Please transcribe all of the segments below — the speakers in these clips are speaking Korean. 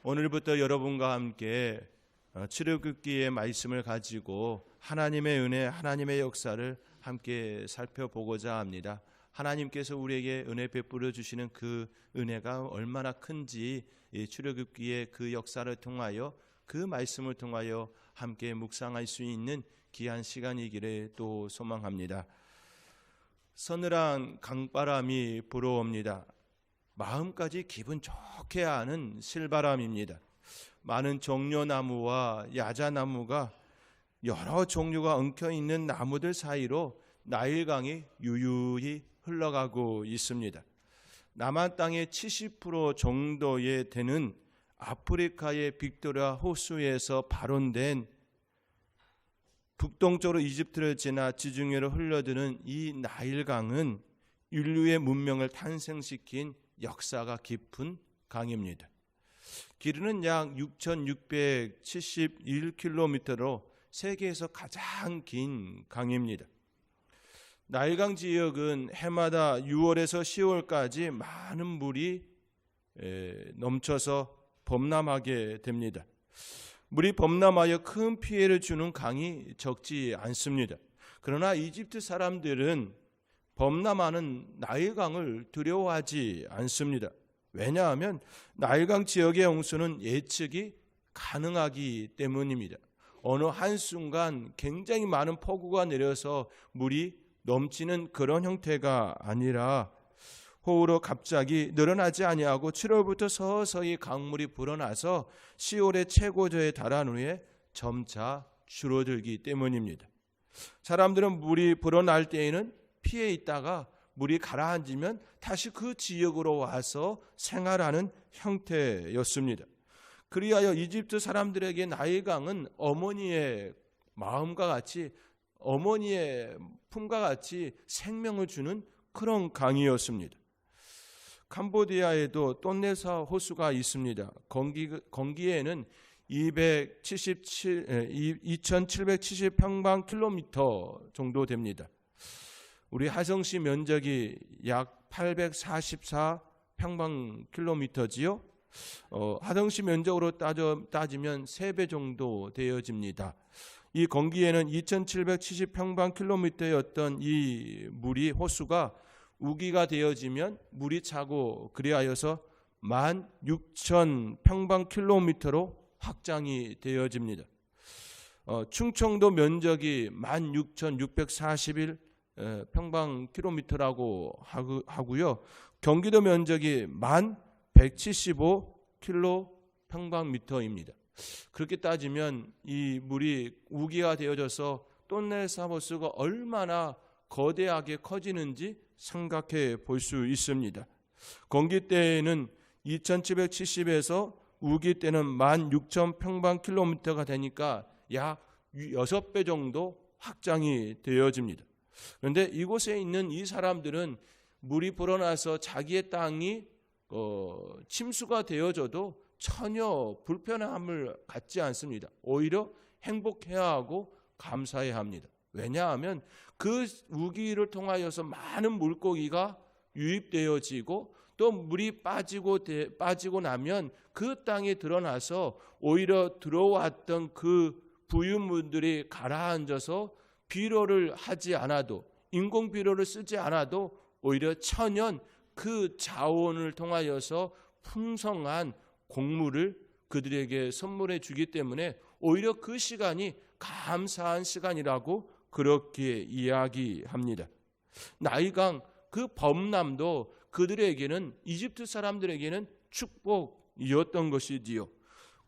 오늘부터 여러분과 함께 출애굽기의 말씀을 가지고 하나님의 은혜, 하나님의 역사를 함께 살펴보고자 합니다. 하나님께서 우리에게 은혜 베풀어 주시는 그 은혜가 얼마나 큰지 출애굽기의 그 역사를 통하여 그 말씀을 통하여 함께 묵상할 수 있는 귀한 시간이기를 또 소망합니다. 서늘한 강바람이 불어옵니다. 마음까지 기분 좋게 하는 실바람입니다. 많은 종려나무와 야자나무가 여러 종류가 엉켜있는 나무들 사이로 나일강이 유유히 흘러가고 있습니다. 남한 땅의 70% 정도에 되는 아프리카의 빅토리아 호수에서 발원된 북동쪽으로 이집트를 지나 지중해로 흘러드는 이 나일강은 인류의 문명을 탄생시킨 역사가 깊은 강입니다. 길이는 약 6,671km로 세계에서 가장 긴 강입니다. 나일강 지역은 해마다 6월에서 10월까지 많은 물이 넘쳐서 범람하게 됩니다. 물이 범람하여 큰 피해를 주는 강이 적지 않습니다. 그러나 이집트 사람들은 범람하는 나일강을 두려워하지 않습니다. 왜냐하면 나일강 지역의 홍수는 예측이 가능하기 때문입니다. 어느 한순간 굉장히 많은 폭우가 내려서 물이 넘치는 그런 형태가 아니라 호우로 갑자기 늘어나지 아니하고 7월부터 서서히 강물이 불어나서 10월의 최고조에 달한 후에 점차 줄어들기 때문입니다. 사람들은 물이 불어날 때에는 피해 있다가 물이 가라앉으면 다시 그 지역으로 와서 생활하는 형태였습니다. 그리하여 이집트 사람들에게 나일강은 어머니의 마음과 같이, 어머니의 품과 같이 생명을 주는 그런 강이었습니다. 캄보디아에도 똠네사 호수가 있습니다. 건기에는 2,770평방킬로미터 정도 됩니다. 우리 하성시 면적이 약 844평방킬로미터지요. 하성시 면적으로 따지면 3배 정도 되어집니다. 이 건기에는 2,770평방킬로미터였던 이 물이 호수가 우기가 되어지면 물이 차고 그리하여서 16,000평방킬로미터로 확장이 되어집니다. 충청도 면적이 16,641 평방킬로미터라고 하고요. 경기도 면적이 1,175 평방미터입니다. 그렇게 따지면 이 물이 우기가 되어져서 똠네사 호수가 얼마나 거대하게 커지는지 생각해 볼 수 있습니다. 건기 때에는 2,770에서 우기 때는 16,000평방킬로미터가 되니까 약 6배 정도 확장이 되어집니다. 그런데 이곳에 있는 이 사람들은 물이 불어나서 자기의 땅이 침수가 되어져도 전혀 불편함을 갖지 않습니다. 오히려 행복해야 하고 감사해야 합니다. 왜냐하면 그 우기를 통하여서 많은 물고기가 유입되어지고 또 물이 빠지고 나면 그 땅에 드러나서 오히려 들어왔던 그 부유물들이 가라앉아서 비료를 하지 않아도, 인공 비료를 쓰지 않아도 오히려 천연 그 자원을 통하여서 풍성한 곡물을 그들에게 선물해 주기 때문에 오히려 그 시간이 감사한 시간이라고 그렇게 이야기합니다. 나일강 그 범람도 그들에게는, 이집트 사람들에게는 축복이었던 것이지요.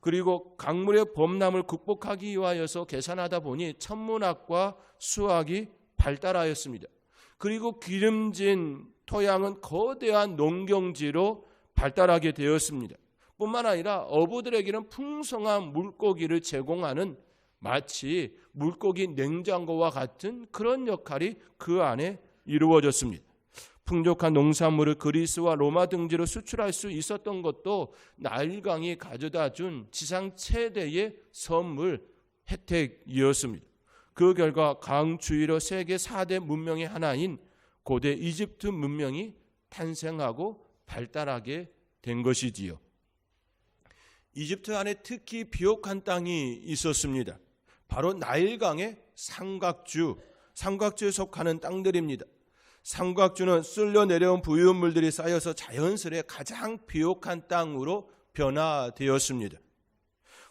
그리고 강물의 범람을 극복하기 위하여서 계산하다 보니 천문학과 수학이 발달하였습니다. 그리고 기름진 토양은 거대한 농경지로 발달하게 되었습니다. 뿐만 아니라 어부들에게는 풍성한 물고기를 제공하는 마치 물고기 냉장고와 같은 그런 역할이 그 안에 이루어졌습니다. 풍족한 농산물을 그리스와 로마 등지로 수출할 수 있었던 것도 나일강이 가져다 준 지상 최대의 선물 혜택이었습니다. 그 결과 강 주위로 세계 4대 문명의 하나인 고대 이집트 문명이 탄생하고 발달하게 된 것이지요. 이집트 안에 특히 비옥한 땅이 있었습니다. 바로 나일강의 삼각주에 속하는 땅들입니다. 삼각주는 쓸려 내려온 부유물들이 쌓여서 자연스레 가장 비옥한 땅으로 변화되었습니다.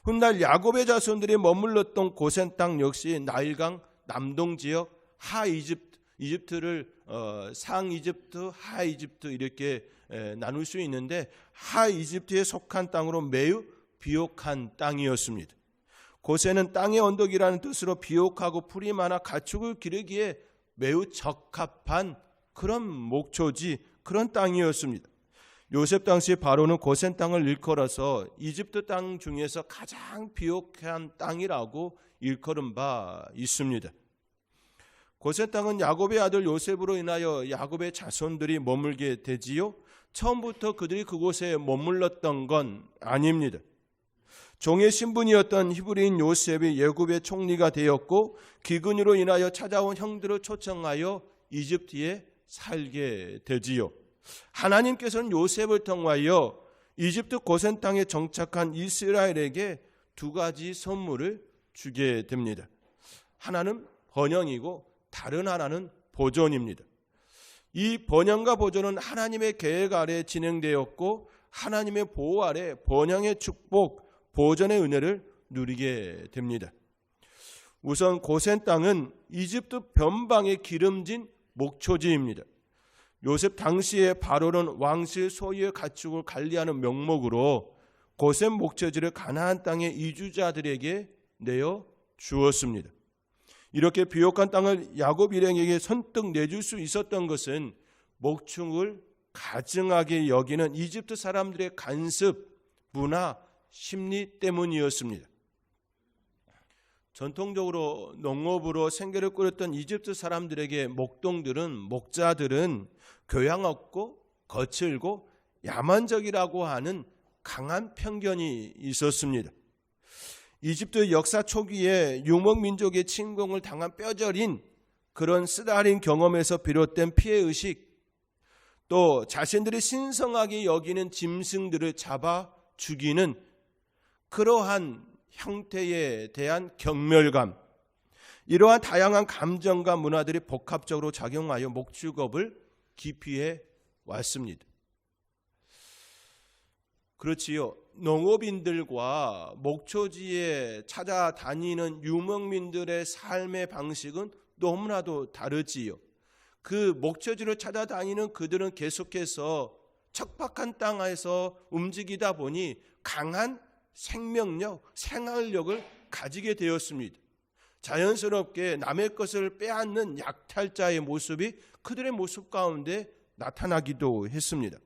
훗날 야곱의 자손들이 머물렀던 고센 땅 역시 나일강 남동지역 이집트를 상이집트, 하이집트 이렇게 나눌 수 있는데 하이집트에 속한 땅으로 매우 비옥한 땅이었습니다. 고센은 땅의 언덕이라는 뜻으로 비옥하고 풀이 많아 가축을 기르기에 매우 적합한 그런 목초지, 그런 땅이었습니다. 요셉 당시 바로는 고센 땅을 일컬어서 이집트 땅 중에서 가장 비옥한 땅이라고 일컬은 바 있습니다. 고센 땅은 야곱의 아들 요셉으로 인하여 야곱의 자손들이 머물게 되지요. 처음부터 그들이 그곳에 머물렀던 건 아닙니다. 종의 신분이었던 히브리인 요셉이 애굽의 총리가 되었고 기근으로 인하여 찾아온 형들을 초청하여 이집트에 살게 되지요. 하나님께서는 요셉을 통하여 이집트 고센 땅에 정착한 이스라엘에게 두 가지 선물을 주게 됩니다. 하나는 번영이고 다른 하나는 보존입니다. 이 번영과 보존은 하나님의 계획 아래 진행되었고 하나님의 보호 아래 번영의 축복, 보존의 은혜를 누리게 됩니다. 우선 고센 땅은 이집트 변방에 기름진 목초지입니다. 요셉 당시에 바로는 왕실 소유의 가축을 관리하는 명목으로 고센 목초지를 가나안 땅의 이주자들에게 내어 주었습니다. 이렇게 비옥한 땅을 야곱 일행에게 선뜻 내줄 수 있었던 것은 목축을 가증하게 여기는 이집트 사람들의 간습, 문화, 심리 때문이었습니다. 전통적으로 농업으로 생계를 꾸렸던 이집트 사람들에게 목자들은 교양 없고 거칠고 야만적이라고 하는 강한 편견이 있었습니다. 이집트 역사 초기에 유목민족의 침공을 당한 뼈저린 그런 쓰라린 경험에서 비롯된 피해의식, 또 자신들이 신성하게 여기는 짐승들을 잡아 죽이는 그러한 형태에 대한 경멸감, 이러한 다양한 감정과 문화들이 복합적으로 작용하여 목축업을 기피해 왔습니다. 그렇지요. 농업인들과 목초지에 찾아다니는 유목민들의 삶의 방식은 너무나도 다르지요. 그 목초지를 찾아다니는 그들은 계속해서 척박한 땅에서 움직이다 보니 강한 생명력, 생활력을 가지게 되었습니다. 자연스럽게 남의 것을 빼앗는 약탈자의 모습이 그들의 모습 가운데 나타나기도 했습니다.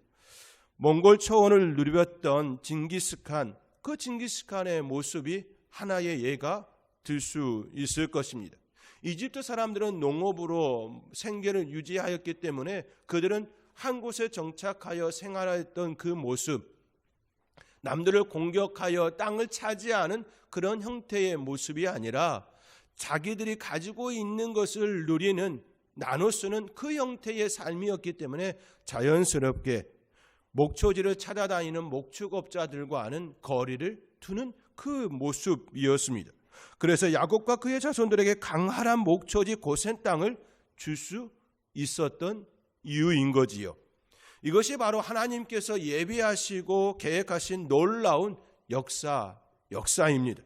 몽골 초원을 누렸던 징기스칸, 그 징기스칸의 모습이 하나의 예가 될 수 있을 것입니다. 이집트 사람들은 농업으로 생계를 유지하였기 때문에 그들은 한 곳에 정착하여 생활했던 그 모습, 남들을 공격하여 땅을 차지하는 그런 형태의 모습이 아니라 자기들이 가지고 있는 것을 누리는, 나눠 쓰는 그 형태의 삶이었기 때문에 자연스럽게 목초지를 찾아다니는 목축업자들과는 거리를 두는 그 모습이었습니다. 그래서 야곱과 그의 자손들에게 강활한 목초지 고센 땅을 줄 수 있었던 이유인 거지요. 이것이 바로 하나님께서 예비하시고 계획하신 놀라운 역사입니다.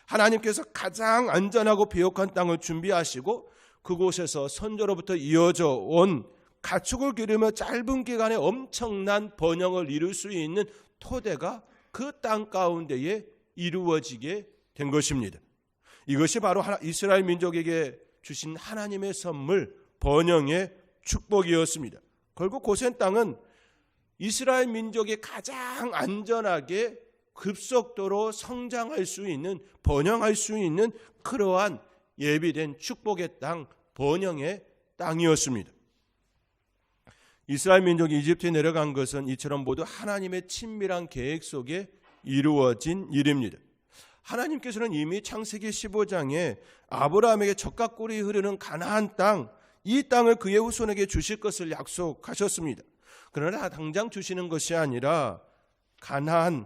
하나님께서 가장 안전하고 비옥한 땅을 준비하시고 그곳에서 선조로부터 이어져 온 가축을 기르며 짧은 기간에 엄청난 번영을 이룰 수 있는 토대가 그 땅 가운데에 이루어지게 된 것입니다. 이것이 바로 이스라엘 민족에게 주신 하나님의 선물, 번영의 축복이었습니다. 결국 고센 땅은 이스라엘 민족이 가장 안전하게 급속도로 성장할 수 있는, 번영할 수 있는 그러한 예비된 축복의 땅, 번영의 땅이었습니다. 이스라엘 민족이 이집트에 내려간 것은 이처럼 모두 하나님의 친밀한 계획 속에 이루어진 일입니다. 하나님께서는 이미 창세기 15장에 아브라함에게 젖과 꿀이 흐르는 가나안 땅, 이 땅을 그의 후손에게 주실 것을 약속하셨습니다. 그러나 당장 주시는 것이 아니라 가나안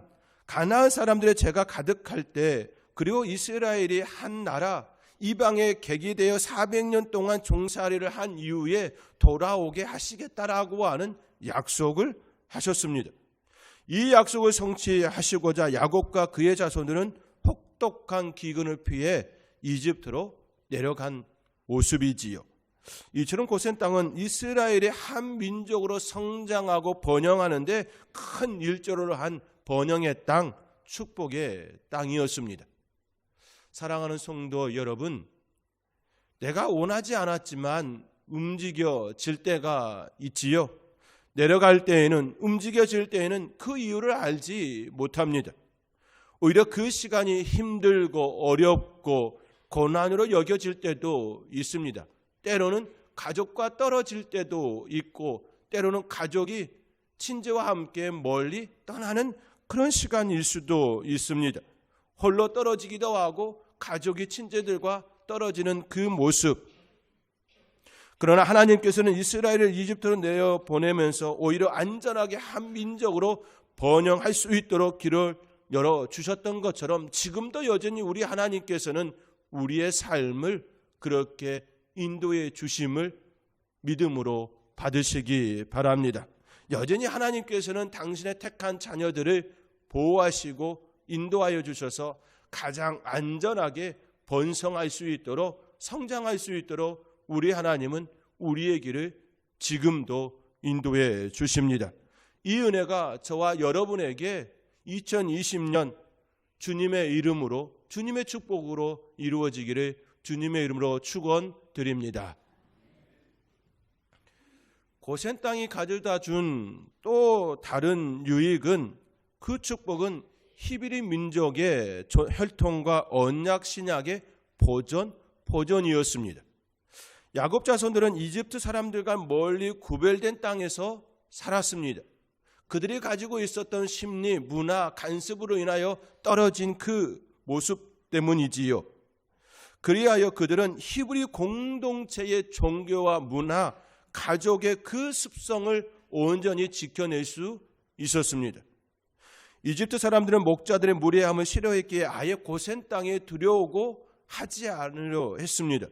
가나안 사람들의 죄가 가득할 때, 그리고 이스라엘이 한 나라 이방의 객이 되어 400년 동안 종살이를 한 이후에 돌아오게 하시겠다라고 하는 약속을 하셨습니다. 이 약속을 성취하시고자 야곱과 그의 자손들은 혹독한 기근을 피해 이집트로 내려간 모습이지요. 이처럼 고센 땅은 이스라엘의 한 민족으로 성장하고 번영하는데 큰 일조를 한 번영의 땅, 축복의 땅이었습니다. 사랑하는 성도 여러분, 내가 원하지 않았지만 움직여질 때가 있지요. 내려갈 때에는, 움직여질 때에는 그 이유를 알지 못합니다. 오히려 그 시간이 힘들고 어렵고 고난으로 여겨질 때도 있습니다. 때로는 가족과 떨어질 때도 있고, 때로는 가족이 친지와 함께 멀리 떠나는 그런 시간일 수도 있습니다. 홀로 떨어지기도 하고 가족이 친지들과 떨어지는 그 모습. 그러나 하나님께서는 이스라엘을 이집트로 내어보내면서 오히려 안전하게 한 민족으로 번영할 수 있도록 길을 열어주셨던 것처럼 지금도 여전히 우리 하나님께서는 우리의 삶을 그렇게 인도해 주심을 믿음으로 받으시기 바랍니다. 여전히 하나님께서는 당신의 택한 자녀들을 보호하시고 인도하여 주셔서 가장 안전하게 번성할 수 있도록, 성장할 수 있도록 우리 하나님은 우리의 길을 지금도 인도해 주십니다. 이 은혜가 저와 여러분에게 2020년 주님의 이름으로, 주님의 축복으로 이루어지기를 주님의 이름으로 축원드립니다. 고센 땅이 가져다 준 또 다른 유익은, 그 축복은 히브리 민족의 혈통과 언약 신약의 보존이었습니다. 야곱 자손들은 이집트 사람들과 멀리 구별된 땅에서 살았습니다. 그들이 가지고 있었던 심리, 문화, 간섭으로 인하여 떨어진 그 모습 때문이지요. 그리하여 그들은 히브리 공동체의 종교와 문화, 가족의 그 습성을 온전히 지켜낼 수 있었습니다. 이집트 사람들은 목자들의 무례함을 싫어했기에 아예 고센 땅에 들여오고 하지 않으려 했습니다.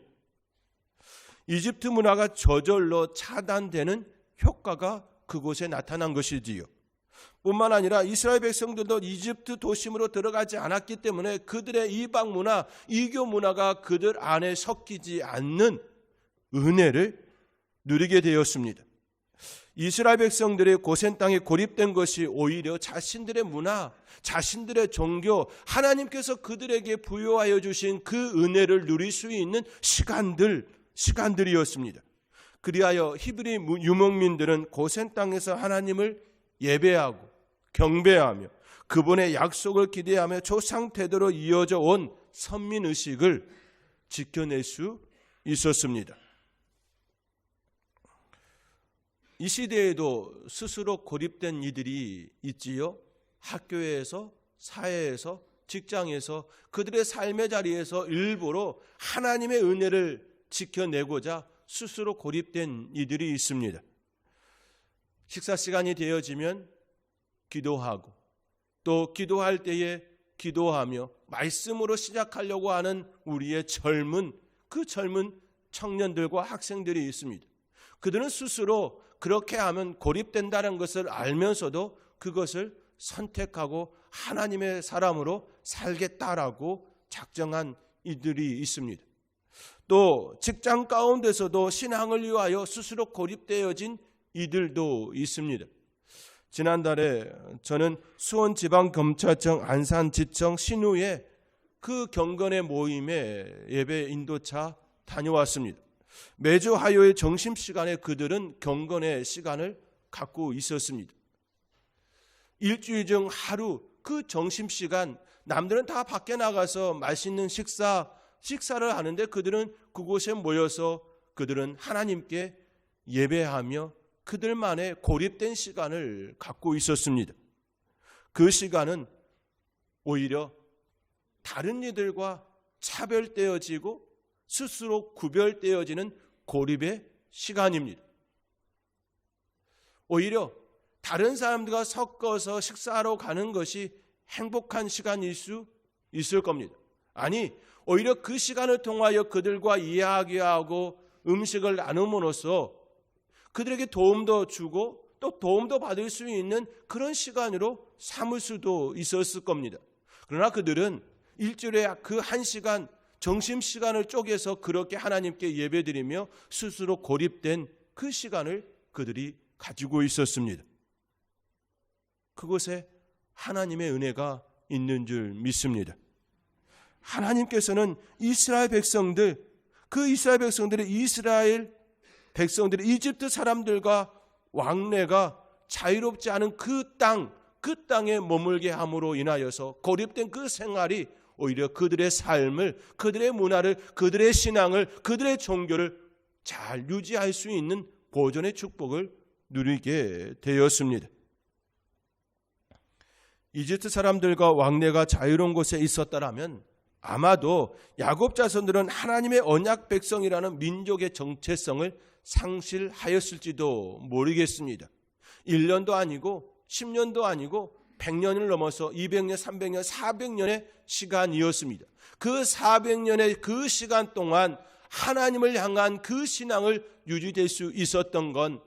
이집트 문화가 저절로 차단되는 효과가 그곳에 나타난 것이지요. 뿐만 아니라 이스라엘 백성들도 이집트 도심으로 들어가지 않았기 때문에 그들의 이방 문화, 이교 문화가 그들 안에 섞이지 않는 은혜를 누리게 되었습니다. 이스라엘 백성들이 고센 땅에 고립된 것이 오히려 자신들의 문화, 자신들의 종교, 하나님께서 그들에게 부여하여 주신 그 은혜를 누릴 수 있는 시간들이었습니다. 그리하여 히브리 유목민들은 고센 땅에서 하나님을 예배하고 경배하며 그분의 약속을 기대하며 조상 태도로 이어져 온 선민의식을 지켜낼 수 있었습니다. 이 시대에도 스스로 고립된 이들이 있지요. 학교에서, 사회에서, 직장에서, 그들의 삶의 자리에서 일부러 하나님의 은혜를 지켜내고자 스스로 고립된 이들이 있습니다. 식사 시간이 되어지면 기도하고, 또 기도할 때에 기도하며 말씀으로 시작하려고 하는 우리의 젊은 청년들과 학생들이 있습니다. 그들은 스스로 그렇게 하면 고립된다는 것을 알면서도 그것을 선택하고 하나님의 사람으로 살겠다라고 작정한 이들이 있습니다. 또 직장 가운데서도 신앙을 위하여 스스로 고립되어진 이들도 있습니다. 지난달에 저는 수원지방검찰청 안산지청 신우의 그 경건의 모임에 예배 인도차 다녀왔습니다. 매주 화요일 점심시간에 그들은 경건의 시간을 갖고 있었습니다. 일주일 중 하루 그 점심시간, 남들은 다 밖에 나가서 맛있는 식사를 하는데 그들은 그곳에 모여서 그들은 하나님께 예배하며 그들만의 고립된 시간을 갖고 있었습니다. 그 시간은 오히려 다른 이들과 차별되어지고 스스로 구별되어지는 고립의 시간입니다. 오히려 다른 사람들과 섞어서 식사하러 가는 것이 행복한 시간일 수 있을 겁니다. 아니, 오히려 그 시간을 통하여 그들과 이야기하고 음식을 나눔으로써 그들에게 도움도 주고 또 도움도 받을 수 있는 그런 시간으로 삼을 수도 있었을 겁니다. 그러나 그들은 일주일에 그 한 시간, 점심시간을 쪼개서 그렇게 하나님께 예배드리며 스스로 고립된 그 시간을 그들이 가지고 있었습니다. 그곳에 하나님의 은혜가 있는 줄 믿습니다. 하나님께서는 이스라엘 백성들의 이집트 사람들과 왕래가 자유롭지 않은 그 땅에 머물게 함으로 인하여서 고립된 그 생활이 오히려 그들의 삶을, 그들의 문화를, 그들의 신앙을, 그들의 종교를 잘 유지할 수 있는 보존의 축복을 누리게 되었습니다. 이집트 사람들과 왕래가 자유로운 곳에 있었다면 아마도 야곱 자손들은 하나님의 언약 백성이라는 민족의 정체성을 상실하였을지도 모르겠습니다. 1년도 아니고 10년도 아니고 100년을 넘어서 200년, 300년, 400년의 시간이었습니다. 그 400년의 그 시간 동안 하나님을 향한 그 신앙을 유지될 수 있었던 건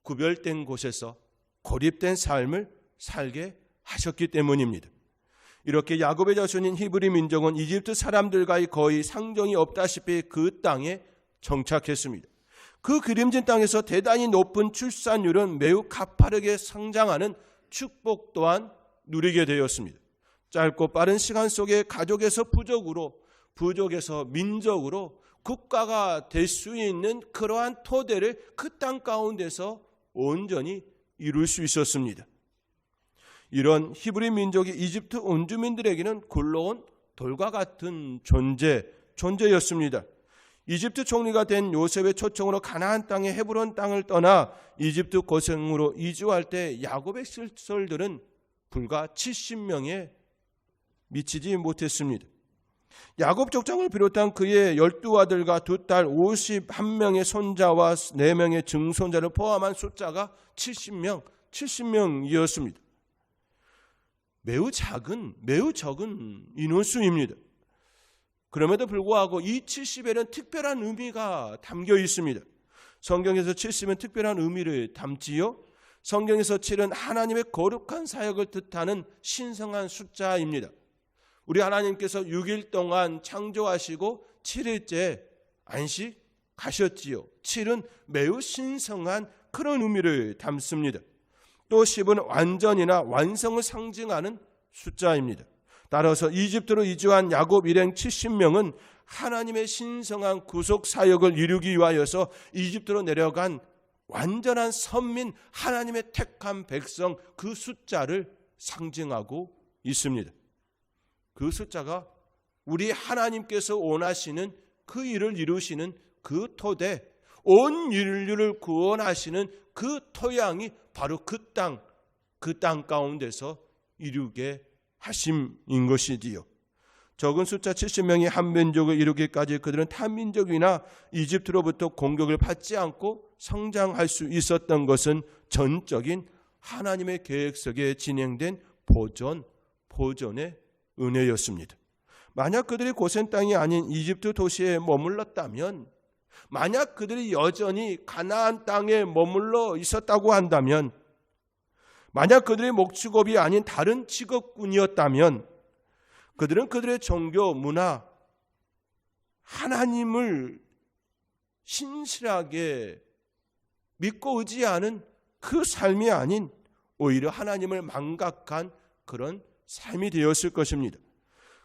구별된 곳에서 고립된 삶을 살게 하셨기 때문입니다. 이렇게 야곱의 자손인 히브리 민족은 이집트 사람들과의 거의 상종이 없다시피 그 땅에 정착했습니다. 그 기름진 땅에서 대단히 높은 출산율은 매우 가파르게 성장하는 축복 또한 누리게 되었습니다. 짧고 빠른 시간 속에 가족에서 부족으로, 부족에서 민족으로 국가가 될 수 있는 그러한 토대를 그 땅 가운데서 온전히 이룰 수 있었습니다. 이런 히브리 민족이 이집트 원주민들에게는 굴러온 돌과 같은 존재였습니다. 이집트 총리가 된 요셉의 초청으로 가나안 땅의 헤브론 땅을 떠나 이집트 고생으로 이주할 때 야곱의 실솔들은 불과 70명에 미치지 못했습니다. 야곱 족장을 비롯한 그의 12아들과 2딸 51명의 손자와 4명의 증손자를 포함한 숫자가 70명이었습니다. 매우 적은 인원수입니다. 그럼에도 불구하고 이 70에는 특별한 의미가 담겨 있습니다. 성경에서 70은 특별한 의미를 담지요. 성경에서 7은 하나님의 거룩한 사역을 뜻하는 신성한 숫자입니다. 우리 하나님께서 6일 동안 창조하시고 7일째 안식하셨지요. 7은 매우 신성한 그런 의미를 담습니다. 또 10은 완전이나 완성을 상징하는 숫자입니다. 따라서 이집트로 이주한 야곱 일행 70명은 하나님의 신성한 구속 사역을 이루기 위하여서 이집트로 내려간 완전한 선민, 하나님의 택한 백성, 그 숫자를 상징하고 있습니다. 그 숫자가 우리 하나님께서 원하시는 그 일을 이루시는 그 토대, 온 인류를 구원하시는 그 토양이 바로 그 땅 가운데서 이루게 하심인 것이지요. 적은 숫자 70명이 한 민족을 이루기까지 그들은 타 민족이나 이집트로부터 공격을 받지 않고 성장할 수 있었던 것은 전적인 하나님의 계획 속에 진행된 보존의 은혜였습니다. 만약 그들이 고센 땅이 아닌 이집트 도시에 머물렀다면, 만약 그들이 여전히 가나안 땅에 머물러 있었다고 한다면, 만약 그들의 목축업이 아닌 다른 직업군이었다면 그들은 그들의 종교, 문화, 하나님을 신실하게 믿고 의지하는 그 삶이 아닌 오히려 하나님을 망각한 그런 삶이 되었을 것입니다.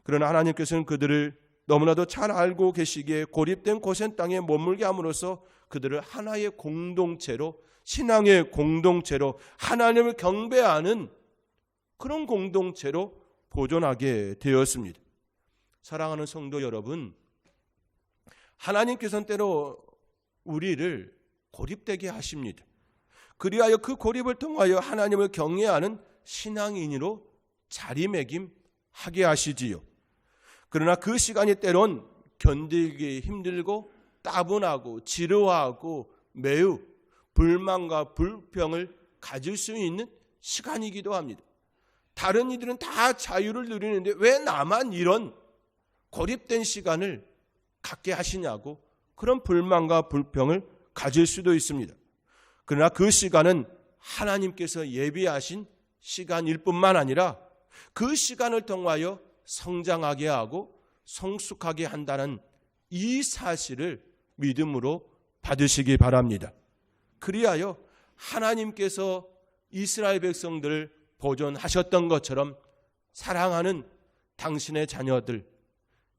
그러나 하나님께서는 그들을 너무나도 잘 알고 계시기에 고립된 고센 땅에 머물게 함으로써 그들을 하나의 공동체로, 신앙의 공동체로, 하나님을 경배하는 그런 공동체로 보존하게 되었습니다. 사랑하는 성도 여러분, 하나님께서는 때로 우리를 고립되게 하십니다. 그리하여 그 고립을 통하여 하나님을 경외하는 신앙인으로 자리매김하게 하시지요. 그러나 그 시간이 때론 견디기 힘들고 따분하고 지루하고 매우 불만과 불평을 가질 수 있는 시간이기도 합니다. 다른 이들은 다 자유를 누리는데 왜 나만 이런 고립된 시간을 갖게 하시냐고 그런 불만과 불평을 가질 수도 있습니다. 그러나 그 시간은 하나님께서 예비하신 시간일 뿐만 아니라 그 시간을 통하여 성장하게 하고 성숙하게 한다는 이 사실을 믿음으로 받으시기 바랍니다. 그리하여 하나님께서 이스라엘 백성들을 보존하셨던 것처럼 사랑하는 당신의 자녀들,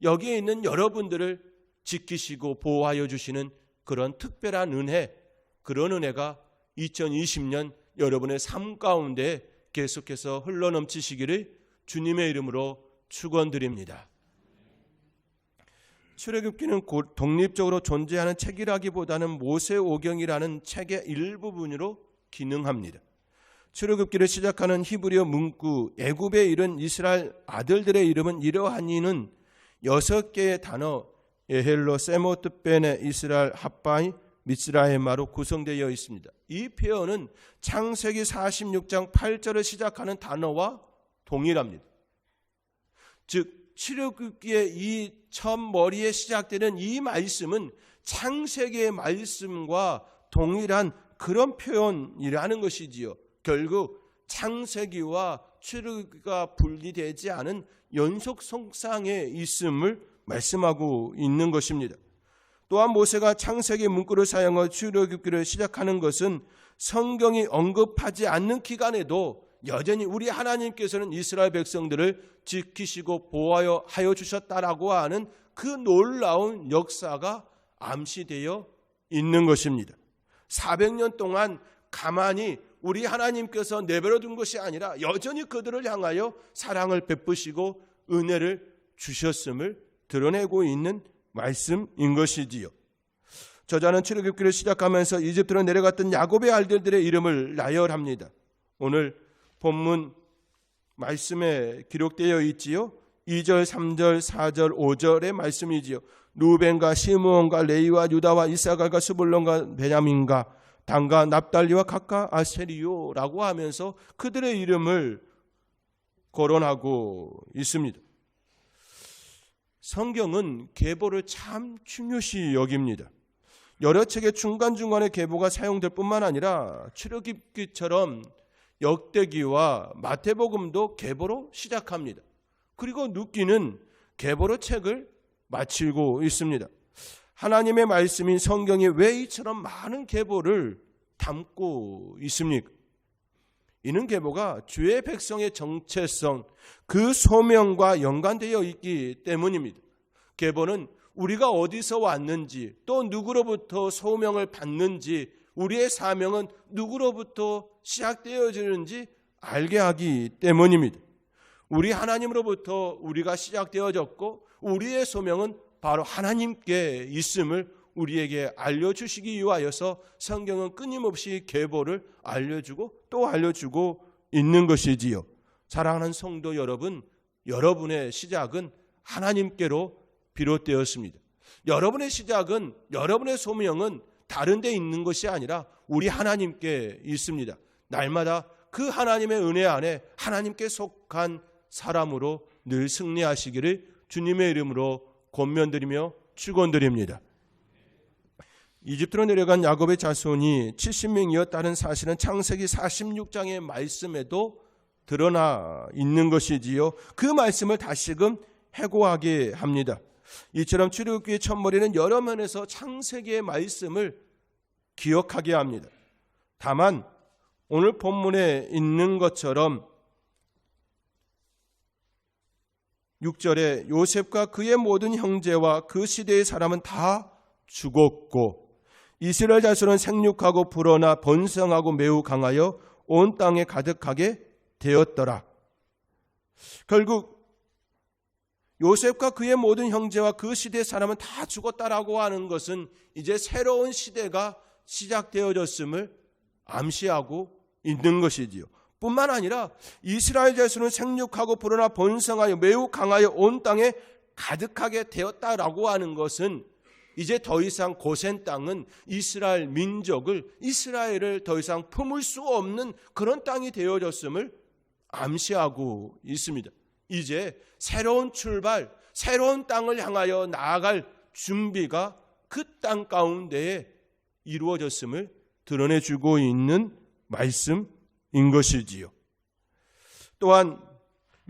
여기에 있는 여러분들을 지키시고 보호하여 주시는 그런 특별한 은혜, 그런 은혜가 2020년 여러분의 삶 가운데 계속해서 흘러넘치시기를 주님의 이름으로 축원드립니다. 출애굽기는 독립적으로 존재하는 책이라기보다는 모세오경이라는 책의 일부분으로 기능합니다. 출애굽기를 시작하는 히브리어 문구 애굽에 이른 이스라엘 아들들의 이름은 이러하니는 6개의 단어 에헬로 세모트 베네 이스라엘 핫바이 미스라헤마로 구성되어 있습니다. 이 표현은 창세기 46장 8절을 시작하는 단어와 동일합니다. 즉 출애굽기의 이 처음 머리에 시작되는 이 말씀은 창세기의 말씀과 동일한 그런 표현이라는 것이지요. 결국 창세기와 출애굽기가 분리되지 않은 연속 성상에 있음을 말씀하고 있는 것입니다. 또한 모세가 창세기 문구를 사용하여 출애굽기를 시작하는 것은 성경이 언급하지 않는 기간에도 여전히 우리 하나님께서는 이스라엘 백성들을 지키시고 보호하여 주셨다라고 하는 그 놀라운 역사가 암시되어 있는 것입니다. 400년 동안 가만히 우리 하나님께서 내버려 둔 것이 아니라 여전히 그들을 향하여 사랑을 베푸시고 은혜를 주셨음을 드러내고 있는 말씀인 것이지요. 저자는 출애굽기를 시작하면서 이집트로 내려갔던 야곱의 아들들의 이름을 나열합니다. 오늘 본문 말씀에 기록되어 있지요. 2절, 3절, 4절, 5절의 말씀이지요. 루벤과 시므온과 레위와 유다와 이사갈과 스불론과 베냐민과 단과 납달리와 각과 아세리요라고 하면서 그들의 이름을 거론하고 있습니다. 성경은 계보를 참 중요시 여깁니다. 여러 책의 중간중간에 계보가 사용될 뿐만 아니라 출애굽기처럼 역대기와 마태복음도 계보로 시작합니다. 그리고 룻기는 계보로 책을 마치고 있습니다. 하나님의 말씀인 성경이 왜 이처럼 많은 계보를 담고 있습니까? 이는 계보가 주의 백성의 정체성, 그 소명과 연관되어 있기 때문입니다. 계보는 우리가 어디서 왔는지, 또 누구로부터 소명을 받는지, 우리의 사명은 누구로부터 시작되어지는지 알게 하기 때문입니다. 우리 하나님으로부터 우리가 시작되어졌고 우리의 소명은 바로 하나님께 있음을 우리에게 알려주시기 위하여서 성경은 끊임없이 계보를 알려주고 또 알려주고 있는 것이지요. 사랑하는 성도 여러분, 여러분의 시작은 하나님께로 비롯되었습니다. 여러분의 시작은, 여러분의 소명은 다른 데 있는 것이 아니라 우리 하나님께 있습니다. 날마다 그 하나님의 은혜 안에 하나님께 속한 사람으로 늘 승리하시기를 주님의 이름으로 권면드리며 축원드립니다. 이집트로 내려간 야곱의 자손이 70명이었다는 사실은 창세기 46장의 말씀에도 드러나 있는 것이지요. 그 말씀을 다시금 해고하게 합니다. 이처럼 출애굽기의 첫머리는 여러 면에서 창세기의 말씀을 기억하게 합니다. 다만 오늘 본문에 있는 것처럼 6절에 요셉과 그의 모든 형제와 그 시대의 사람은 다 죽었고 이스라엘 자손은 생육하고 불어나 번성하고 매우 강하여 온 땅에 가득하게 되었더라. 결국 요셉과 그의 모든 형제와 그 시대의 사람은 다 죽었다라고 하는 것은 이제 새로운 시대가 시작되어졌음을 암시하고 있는 것이지요. 뿐만 아니라 이스라엘 자손은 생육하고 불어나 번성하여 매우 강하여 온 땅에 가득하게 되었다라고 하는 것은 이제 더 이상 고센 땅은 이스라엘 민족을, 이스라엘을 더 이상 품을 수 없는 그런 땅이 되어졌음을 암시하고 있습니다. 이제 새로운 출발, 새로운 땅을 향하여 나아갈 준비가 그 땅 가운데에 이루어졌음을 드러내주고 있는 말씀인 것이지요. 또한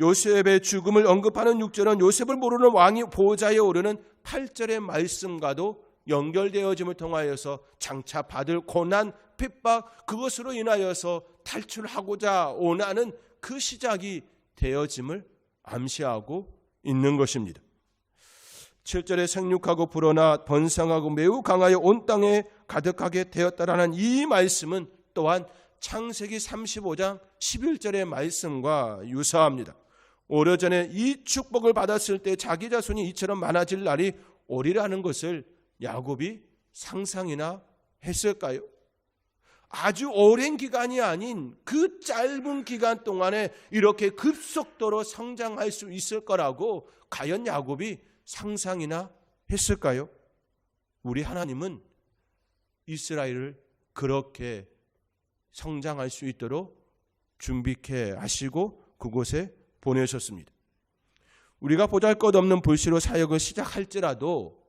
요셉의 죽음을 언급하는 6절은 요셉을 모르는 왕이 보좌에 오르는 8절의 말씀과도 연결되어짐을 통하여서 장차 받을 고난, 핍박, 그것으로 인하여서 탈출하고자 원하는 그 시작이 되어짐을 암시하고 있는 것입니다. 7절에 생육하고 불어나 번성하고 매우 강하여 온 땅에 가득하게 되었다라는 이 말씀은 또한 창세기 35장 11절의 말씀과 유사합니다. 오래전에 이 축복을 받았을 때 자기 자손이 이처럼 많아질 날이 오리라는 것을 야곱이 상상이나 했을까요? 아주 오랜 기간이 아닌 그 짧은 기간 동안에 이렇게 급속도로 성장할 수 있을 거라고 과연 야곱이 상상이나 했을까요? 우리 하나님은 이스라엘을 그렇게 성장할 수 있도록 준비케 하시고 그곳에 보내셨습니다. 우리가 보잘것없는 불씨로 사역을 시작할지라도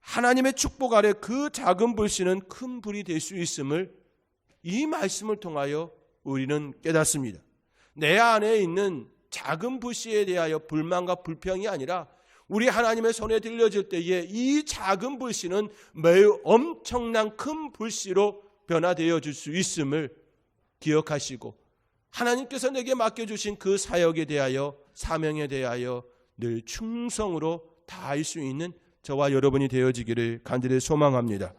하나님의 축복 아래 그 작은 불씨는 큰 불이 될 수 있음을 이 말씀을 통하여 우리는 깨닫습니다. 내 안에 있는 작은 불씨에 대하여 불만과 불평이 아니라 우리 하나님의 손에 들려질 때에 이 작은 불씨는 매우 엄청난 큰 불씨로 변화되어 줄 수 있음을 기억하시고 하나님께서 내게 맡겨주신 그 사역에 대하여 사명에 대하여 늘 충성으로 다할 수 있는 저와 여러분이 되어지기를 간절히 소망합니다.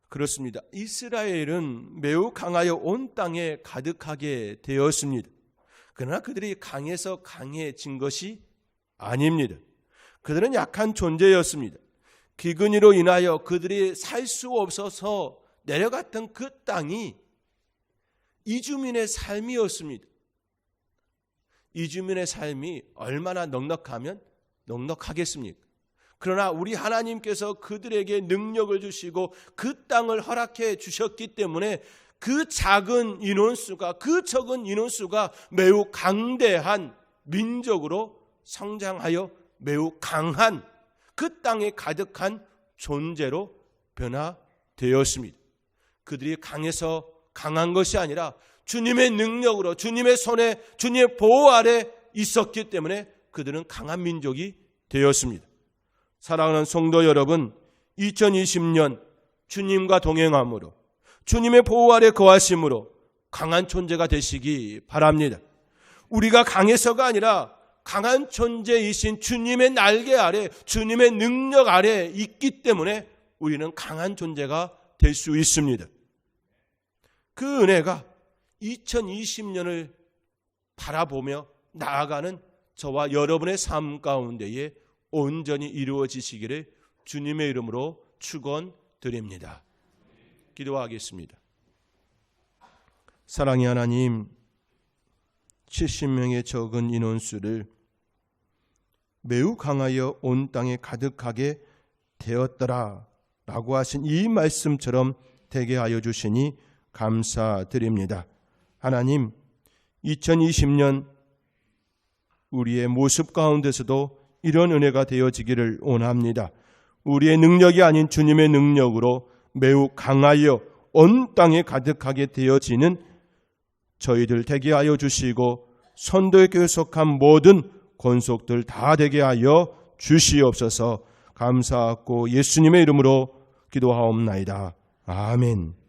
그렇습니다. 이스라엘은 매우 강하여 온 땅에 가득하게 되었습니다. 그러나 그들이 강해서 강해진 것이 아닙니다. 그들은 약한 존재였습니다. 기근으로 인하여 그들이 살 수 없어서 내려갔던 그 땅이 이주민의 삶이었습니다. 이주민의 삶이 얼마나 넉넉하면 넉넉하겠습니까? 그러나 우리 하나님께서 그들에게 능력을 주시고 그 땅을 허락해 주셨기 때문에 그 작은 인원수가, 그 적은 인원수가 매우 강대한 민족으로 성장하여 매우 강한 그 땅에 가득한 존재로 변화되었습니다. 그들이 강해서 강한 것이 아니라 주님의 능력으로 주님의 손에 주님의 보호 아래 있었기 때문에 그들은 강한 민족이 되었습니다. 사랑하는 성도 여러분, 2020년 주님과 동행함으로 주님의 보호 아래 거하심으로 강한 존재가 되시기 바랍니다. 우리가 강해서가 아니라 강한 존재이신 주님의 날개 아래 주님의 능력 아래 있기 때문에 우리는 강한 존재가 될 수 있습니다. 그 은혜가 2020년을 바라보며 나아가는 저와 여러분의 삶 가운데에 온전히 이루어지시기를 주님의 이름으로 축원드립니다. 기도하겠습니다. 사랑의 하나님, 70명의 적은 인원수를 매우 강하여 온 땅에 가득하게 되었더라 라고 하신 이 말씀처럼 되게 하여 주시니 감사드립니다. 하나님, 2020년 우리의 모습 가운데서도 이런 은혜가 되어지기를 원합니다. 우리의 능력이 아닌 주님의 능력으로 매우 강하여 온 땅에 가득하게 되어지는 저희들 되게 하여 주시고 선도의 교회에 속한 모든 권속들 다 되게 하여 주시옵소서. 감사하고 예수님의 이름으로 기도하옵나이다. 아멘.